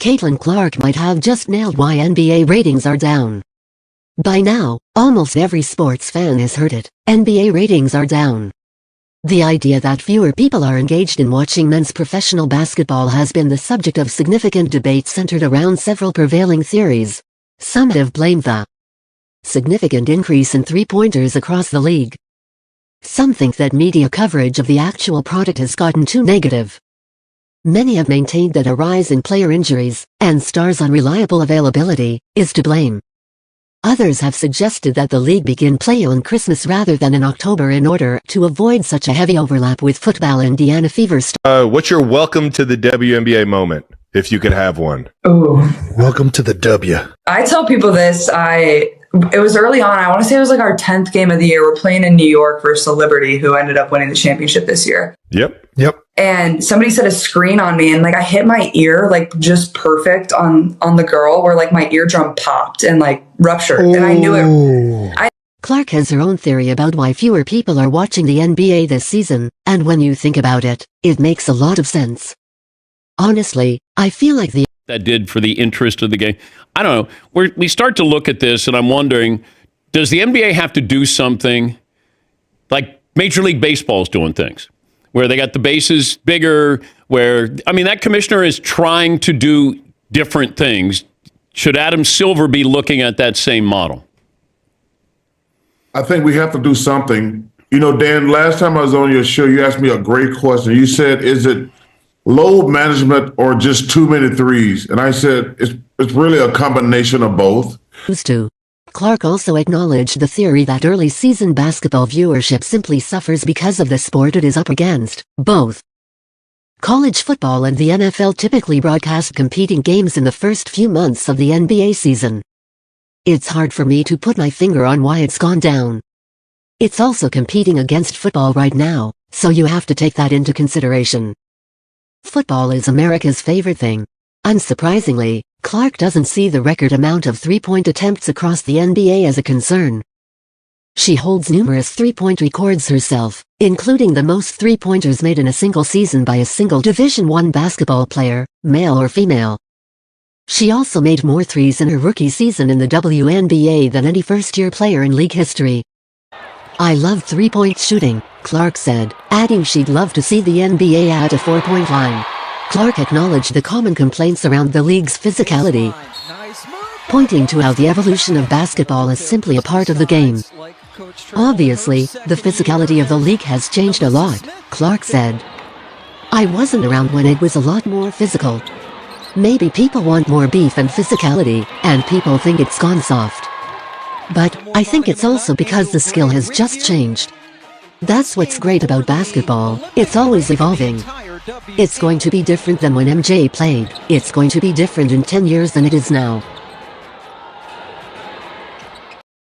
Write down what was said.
Caitlin Clark might have just nailed why NBA ratings are down. By now, almost every sports fan has heard it. NBA ratings are down. The idea that fewer people are engaged in watching men's professional basketball has been the subject of significant debate centered around several prevailing theories. Some have blamed the significant increase in three-pointers across the league. Some think that media coverage of the actual product has gotten too negative. Many have maintained that a rise in player injuries, and stars' unreliable availability, is to blame. Others have suggested that the league begin play on Christmas rather than in October in order to avoid such a heavy overlap with football and Indiana Fever. What's your welcome to the WNBA moment, if you could have one? Ooh. Welcome to the W. I tell people this, it was early on. I want to say it was like our 10th game of the year. We're playing in New York versus the Liberty, who ended up winning the championship this year. Yep. And somebody set a screen on me, and like I hit my ear like just perfect on the girl, where like my eardrum popped and like ruptured. Ooh. And I knew it. Clark has her own theory about why fewer people are watching the NBA this season, and when you think about it, it makes a lot of sense. Honestly, I feel like that did for the interest of the game. I don't know. We start to look at this, and I'm wondering, does the NBA have to do something like Major League Baseball is doing things, where they got the bases bigger, that commissioner is trying to do different things. Should Adam Silver be looking at that same model? I think we have to do something. You know, Dan, last time I was on your show, you asked me a great question. You said, is it load management or just too many threes? And I said, it's really a combination of both. Clark also acknowledged the theory that early season basketball viewership simply suffers because of the sport it is up against. Both college football and the NFL typically broadcast competing games in the first few months of the NBA season. It's hard for me to put my finger on why it's gone down. It's also competing against football right now, so you have to take that into consideration. Football is America's favorite thing. Unsurprisingly, Clark doesn't see the record amount of three-point attempts across the NBA as a concern. She holds numerous three-point records herself, including the most three-pointers made in a single season by a single Division I basketball player, male or female. She also made more threes in her rookie season in the WNBA than any first-year player in league history. I love three-point shooting, Clark said, adding she'd love to see the NBA at a four-point line. Clark acknowledged the common complaints around the league's physicality, pointing to how the evolution of basketball is simply a part of the game. Obviously, the physicality of the league has changed a lot, Clark said. I wasn't around when it was a lot more physical. Maybe people want more beef and physicality, and people think it's gone soft. But I think it's also because the skill has just changed. That's what's great about basketball, it's always evolving. It's going to be different than when MJ played, it's going to be different in 10 years than it is now.